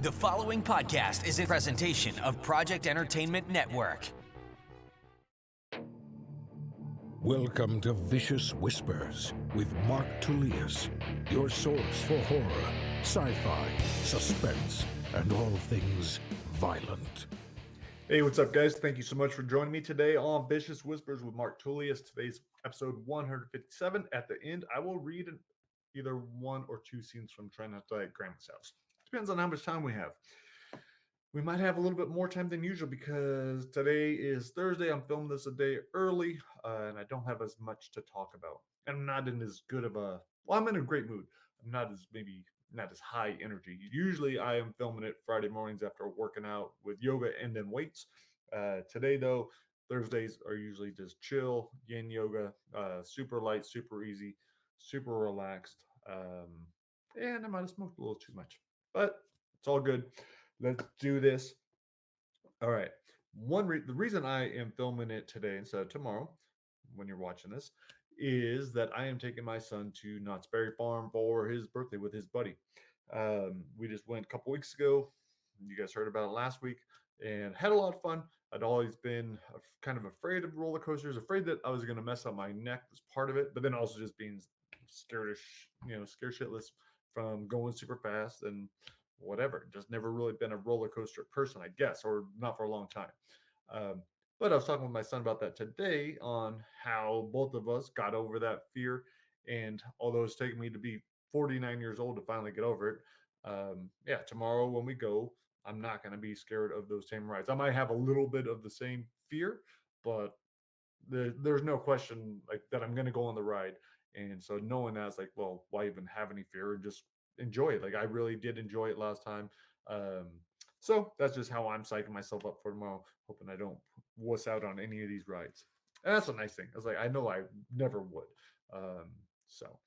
The following podcast is a presentation of Project Entertainment Network. Welcome to Vicious Whispers with Mark Tullius, your source for horror, sci-fi, suspense, and all things violent. Hey, what's up, guys? Thank you so much for joining me today on Vicious Whispers with Mark Tullius. Today's episode 157. At the end, I will read either one or two scenes from Try Not to Die at Grandma's House. Depends on how much time we have. We might have a little bit more time than usual because today is Thursday. I'm filming this a day early, and I don't have as much to talk about. I'm not in as good of a... Well, I'm in a great mood. I'm not as high energy. Usually I am filming it Friday mornings after working out with yoga and then weights. Today, though, Thursdays are usually just chill, yin yoga, super light, super easy, super relaxed. And I might have smoked a little too much, but it's all good. Let's do this. All right. The reason I am filming it today instead of tomorrow, when you're watching this, is that I am taking my son to Knott's Berry Farm for his birthday with his buddy. We just went a couple weeks ago. You guys heard about it last week and had a lot of fun. I'd always been kind of afraid of roller coasters, afraid that I was going to mess up my neck was part of it, but then also just being scared shitless from going super fast and whatever. Just never really been a roller coaster person, I guess, or not for a long time. But I was talking with my son about that today on how both of us got over that fear. And although it's taken me to be 49 years old to finally get over it, tomorrow when we go, I'm not going to be scared of those same rides. I might have a little bit of the same fear, but there's no question like that I'm going to go on the ride. And so knowing that, it's like, well, why even have any fear and just enjoy it? Like I really did enjoy it last time. So that's just how I'm psyching myself up for tomorrow, hoping I don't wuss out on any of these rides. And that's a nice thing. I was like, I know I never would. So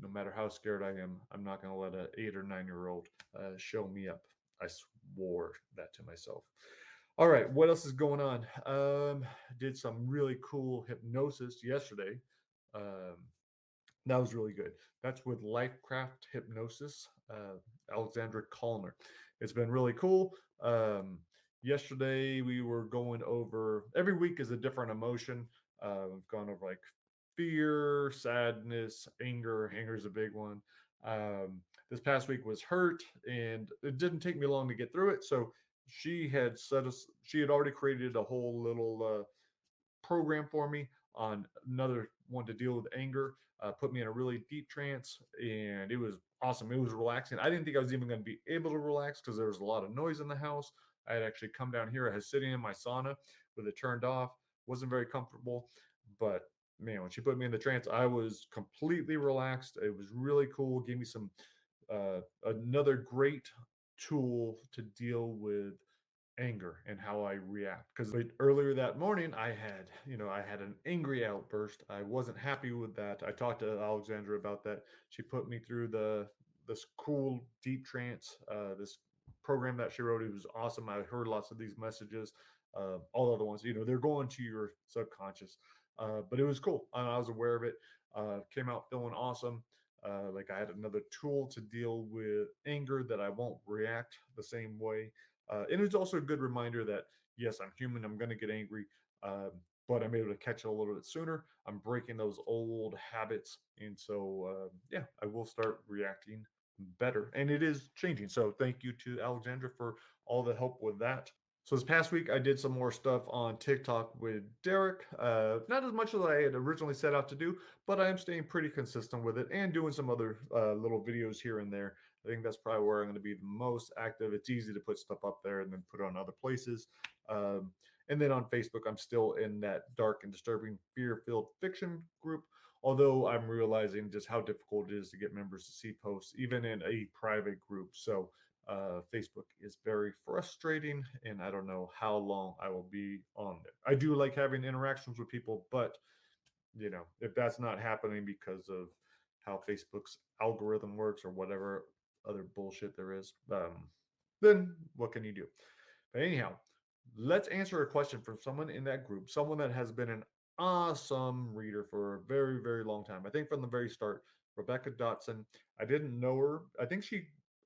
no matter how scared I am, I'm not going to let an 8 or 9-year-old show me up. I swore that to myself. All right, what else is going on? Did some really cool hypnosis yesterday. That was really good. That's with Life Craft Hypnosis, Alexandra Callner. It's been really cool. Yesterday we were going over, every week is a different emotion. We've gone over like fear, sadness, anger. Anger is a big one. This past week was hurt, and it didn't take me long to get through it. So she had already created a whole little program for me on another one to deal with anger. Put me in a really deep trance, and it was awesome. It was relaxing. I didn't think I was even going to be able to relax because there was a lot of noise in the house. I had actually come down here. I was sitting in my sauna with it turned off. Wasn't very comfortable, but man, when she put me in the trance, I was completely relaxed. It was really cool. Gave me some another great tool to deal with anger and how I react. Because earlier that morning, I had an angry outburst. I wasn't happy with that. I talked to Alexandra about that. She put me through this cool deep trance, this program that she wrote. It was awesome. I heard lots of these messages. All the other ones, they're going to your subconscious. But it was cool. I was aware of it. Came out feeling awesome. Like I had another tool to deal with anger that I won't react the same way. And it's also a good reminder that, yes, I'm human. I'm going to get angry, but I'm able to catch it a little bit sooner. I'm breaking those old habits. And so, I will start reacting better. And it is changing. So thank you to Alexandra for all the help with that. So this past week, I did some more stuff on TikTok with Derek. Not as much as I had originally set out to do, but I am staying pretty consistent with it and doing some other little videos here and there. I think that's probably where I'm going to be the most active. It's easy to put stuff up there and then put it on other places. And then on Facebook, I'm still in that dark and disturbing fear-filled fiction group, although I'm realizing just how difficult it is to get members to see posts, even in a private group. So Facebook is very frustrating, and I don't know how long I will be on there. I do like having interactions with people, but if that's not happening because of how Facebook's algorithm works or whatever other bullshit there is, then what can you do? But anyhow, let's answer a question from someone in that group, someone that has been an awesome reader for a very, very long time. I think from the very start, Rebecca Dotson. I didn't know her. I think she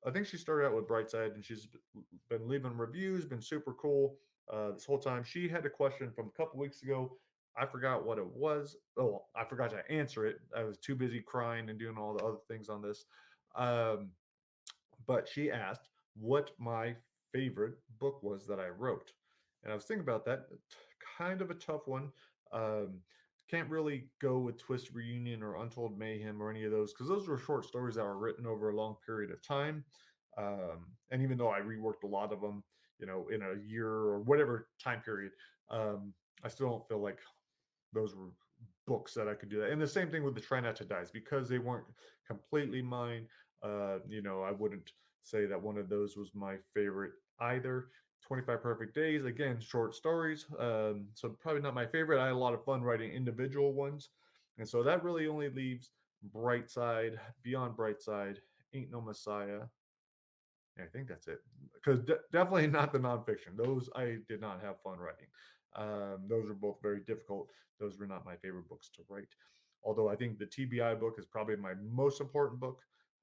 I think she started out with Brightside, and she's been leaving reviews, been super cool this whole time. She had a question from a couple weeks ago. I forgot what it was. Oh, I forgot to answer it. I was too busy crying and doing all the other things on this. Um, but she asked what my favorite book was that I wrote. And I was thinking about that. Kind of a tough one. Um, can't really go with Twist Reunion or Untold Mayhem or any of those because those were short stories that were written over a long period of time. And even though I reworked a lot of them, in a year or whatever time period, um, I still don't feel like those were books that I could do that. And the same thing with the Try Not to Dies because they weren't completely mine. I wouldn't say that one of those was my favorite either. 25 Perfect Days, again, short stories. So probably not my favorite. I had a lot of fun writing individual ones. And so that really only leaves Brightside, Beyond Brightside, Ain't No Messiah. I think that's it. Because definitely not the nonfiction. Those I did not have fun writing. Those are both very difficult. Those were not my favorite books to write. Although I think the TBI book is probably my most important book.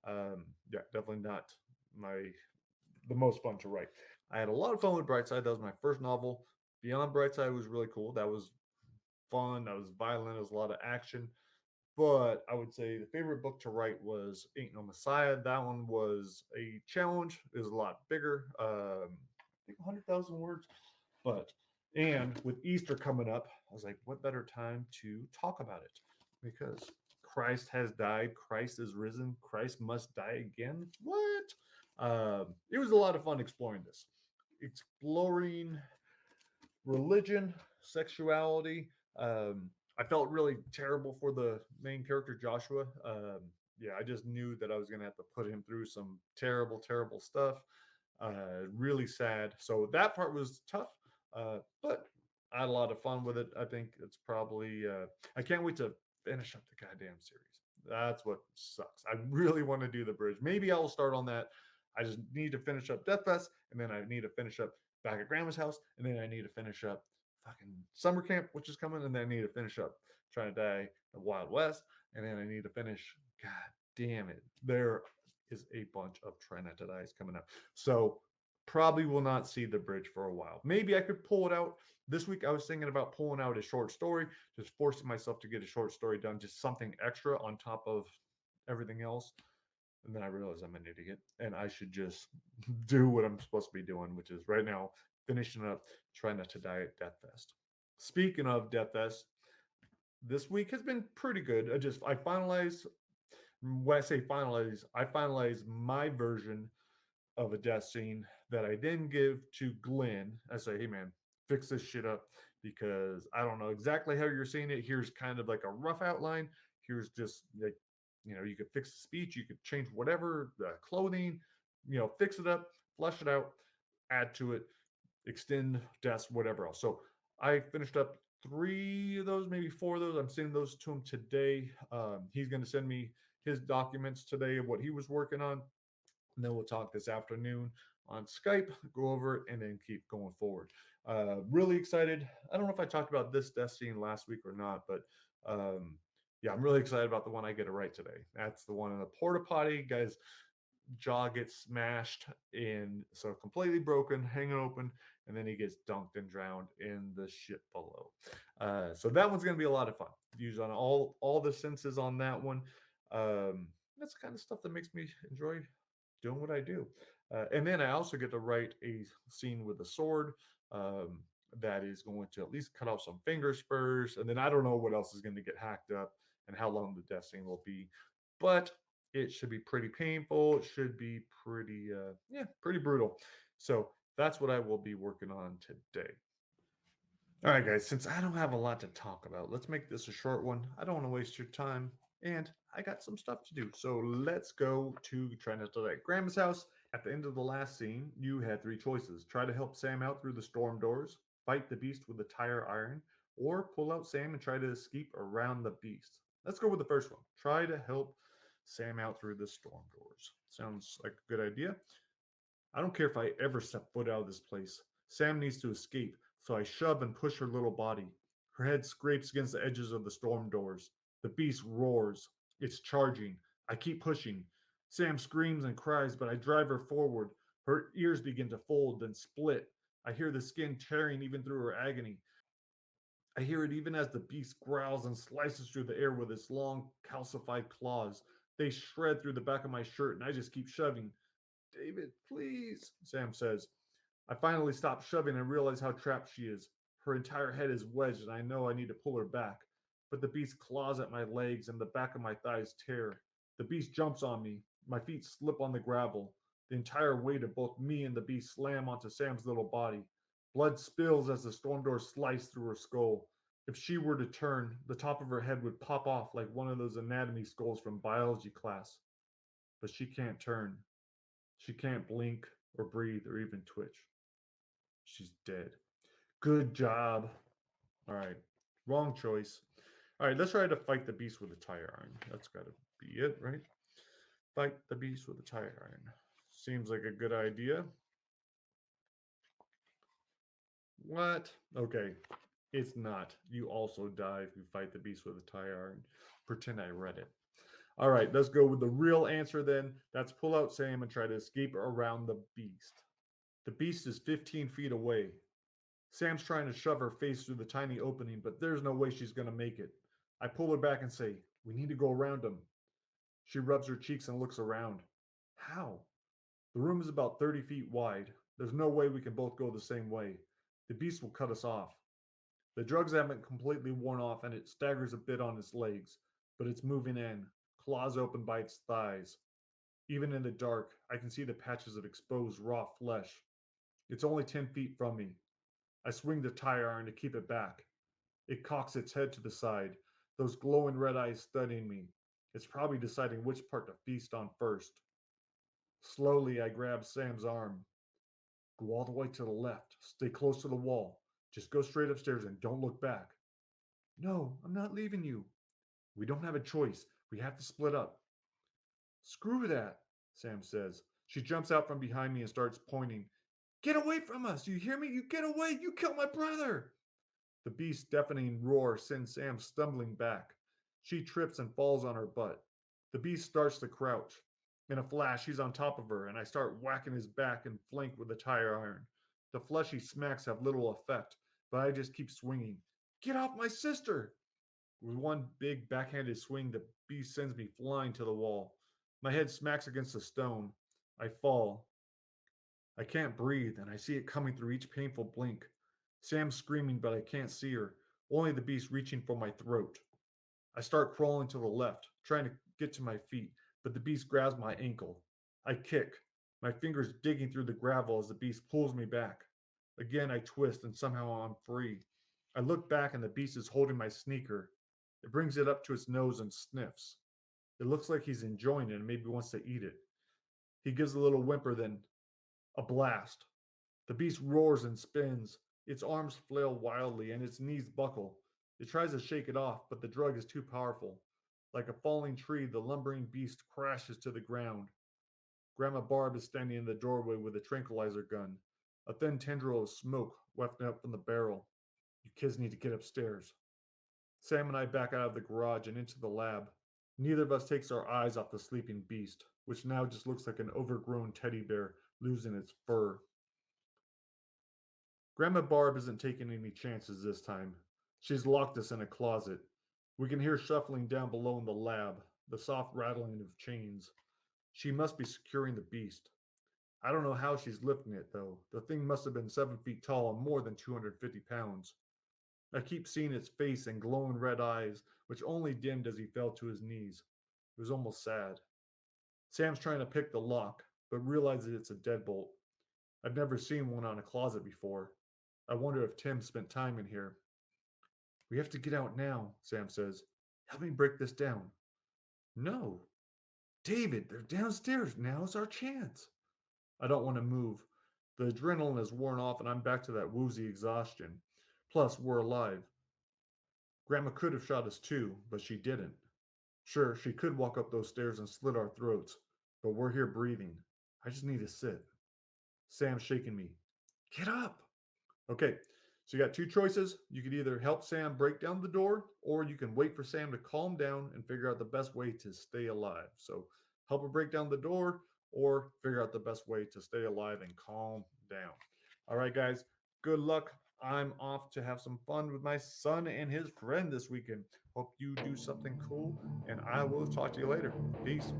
Yeah, definitely not my the most fun to write. I had a lot of fun with Brightside. That was my first novel. Beyond Brightside was really cool. That was fun. That was violent. There was a lot of action. But I would say the favorite book to write was Ain't No Messiah. That one was a challenge. It was a lot bigger. I think 100,000 words. But, and with Easter coming up, I was like, what better time to talk about it? Because Christ has died. Christ is risen. Christ must die again. What? It was a lot of fun exploring this. Exploring religion, sexuality. I felt really terrible for the main character, Joshua. Yeah, I just knew that I was going to have to put him through some terrible, terrible stuff. Really sad. So that part was tough, but I had a lot of fun with it. I think it's probably, I can't wait to finish up the goddamn series. That's what sucks. I really want to do the bridge. Maybe I'll start on that. I just need to finish up Death Fest, and then I need to finish up Back at Grandma's House, and then I need to finish up fucking summer camp, which is coming, and then I need to finish up Trying to Die the Wild West, and then I need to finish. God damn it, there is a bunch of Try Not to Dies coming up, so probably will not see the bridge for a while. Maybe I could pull it out this week. I was thinking about pulling out a short story, just forcing myself to get a short story done, just something extra on top of everything else. And then I realized I'm an idiot and I should just do what I'm supposed to be doing, which is right now finishing up Try Not to Die at Death Fest. Speaking of Death Fest, this week has been pretty good. I finalized, when I say finalize, I finalized my version of a death scene that I then give to Glenn. I say, hey man, fix this shit up because I don't know exactly how you're seeing it. Here's kind of like a rough outline. Here's just like, you could fix the speech, you could change whatever, the clothing, fix it up, flush it out, add to it, extend deaths, whatever else. So I finished up 3 of those, maybe 4 of those. I'm sending those to him today. He's going to send me his documents today of what he was working on, and then we'll talk this afternoon on Skype, go over it, and then keep going forward. Really excited. I don't know if I talked about this death scene last week or not, but yeah, I'm really excited about the one I get to write today. That's the one in the porta potty. Guy's jaw gets smashed in, so completely broken, hanging open, and then he gets dunked and drowned in the shit below. So that one's going to be a lot of fun. Use on all the senses on that one. That's the kind of stuff that makes me enjoy doing what I do. And then I also get to write a scene with a sword that is going to at least cut off some finger spurs. And then I don't know what else is going to get hacked up and how long the death scene will be. But it should be pretty painful. It should be pretty brutal. So that's what I will be working on today. All right, guys, since I don't have a lot to talk about, let's make this a short one. I don't want to waste your time, and I got some stuff to do. So let's go to Try Not to Die at Grandma's house. At the end of the last scene, you had 3 choices. Try to help Sam out through the storm doors, fight the beast with a tire iron, or pull out Sam and try to escape around the beast. Let's go with the first one. Try to help Sam out through the storm doors. Sounds like a good idea. I don't care if I ever step foot out of this place. Sam needs to escape, so I shove and push her little body. Her head scrapes against the edges of the storm doors. The beast roars. It's charging. I keep pushing. Sam screams and cries, but I drive her forward. Her ears begin to fold, then split. I hear the skin tearing even through her agony. I hear it even as the beast growls and slices through the air with its long, calcified claws. They shred through the back of my shirt, and I just keep shoving. David, please, Sam says. I finally stop shoving and realize how trapped she is. Her entire head is wedged, and I know I need to pull her back. But the beast claws at my legs, and the back of my thighs tear. The beast jumps on me. My feet slip on the gravel. The entire weight of both me and the beast slam onto Sam's little body. Blood spills as the storm doors slice through her skull. If she were to turn, the top of her head would pop off like one of those anatomy skulls from biology class. But she can't turn. She can't blink or breathe or even twitch. She's dead. Good job. All right. Wrong choice. All right, let's try to fight the beast with a tire iron. That's got to be it, right? Fight the beast with a tire iron. Seems like a good idea. What? Okay. It's not. You also die if you fight the beast with a tire iron. Pretend I read it. All right, let's go with the real answer then. That's pull out Sam and try to escape around the beast. The beast is 15 feet away. Sam's trying to shove her face through the tiny opening, but there's no way she's going to make it. I pull her back and say, "We need to go around him." She rubs her cheeks and looks around. How? The room is about 30 feet wide. There's no way we can both go the same way. The beast will cut us off. The drugs haven't completely worn off and it staggers a bit on its legs, but it's moving in, claws open by its thighs. Even in the dark, I can see the patches of exposed raw flesh. It's only 10 feet from me. I swing the tire iron to keep it back. It cocks its head to the side, those glowing red eyes studying me. It's probably deciding which part to feast on first. Slowly, I grab Sam's arm. Go all the way to the left. Stay close to the wall. Just go straight upstairs and don't look back. No, I'm not leaving you. We don't have a choice. We have to split up. Screw that, Sam says. She jumps out from behind me and starts pointing. Get away from us! You hear me? You get away! You killed my brother! The beast's deafening roar sends Sam stumbling back. She trips and falls on her butt. The beast starts to crouch. In a flash, he's on top of her, and I start whacking his back and flank with the tire iron. The fleshy smacks have little effect, but I just keep swinging. Get off my sister! With one big backhanded swing, the beast sends me flying to the wall. My head smacks against a stone. I fall. I can't breathe, and I see it coming through each painful blink. Sam's screaming, but I can't see her, only the beast reaching for my throat. I start crawling to the left, trying to get to my feet, but the beast grabs my ankle. I kick, my fingers digging through the gravel as the beast pulls me back. Again, I twist, and somehow I'm free. I look back, and the beast is holding my sneaker. It brings it up to its nose and sniffs. It looks like he's enjoying it and maybe wants to eat it. He gives a little whimper, then a blast. The beast roars and spins. Its arms flail wildly and its knees buckle. It tries to shake it off, but the drug is too powerful. Like a falling tree, the lumbering beast crashes to the ground. Grandma Barb is standing in the doorway with a tranquilizer gun, a thin tendril of smoke wafting up from the barrel. You kids need to get upstairs. Sam and I back out of the garage and into the lab. Neither of us takes our eyes off the sleeping beast, which now just looks like an overgrown teddy bear losing its fur. Grandma Barb isn't taking any chances this time. She's locked us in a closet. We can hear shuffling down below in the lab, the soft rattling of chains. She must be securing the beast. I don't know how she's lifting it, though. The thing must have been 7 feet tall and more than 250 pounds. I keep seeing its face and glowing red eyes, which only dimmed as he fell to his knees. It was almost sad. Sam's trying to pick the lock, but realizes it's a deadbolt. I've never seen one on a closet before. I wonder if Tim spent time in here. We have to get out now, Sam says. Help me break this down. No. David, they're downstairs. Now's our chance. I don't want to move. The adrenaline has worn off and I'm back to that woozy exhaustion. Plus, we're alive. Grandma could have shot us too, but she didn't. Sure, she could walk up those stairs and slit our throats, but we're here breathing. I just need to sit. Sam's shaking me. Get up! Okay, so you got two choices. You could either help Sam break down the door, or you can wait for Sam to calm down and figure out the best way to stay alive. So help her break down the door, or figure out the best way to stay alive and calm down. All right, guys, good luck. I'm off to have some fun with my son and his friend this weekend. Hope you do something cool, and I will talk to you later. Peace.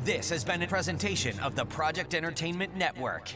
This has been a presentation of the Project Entertainment Network.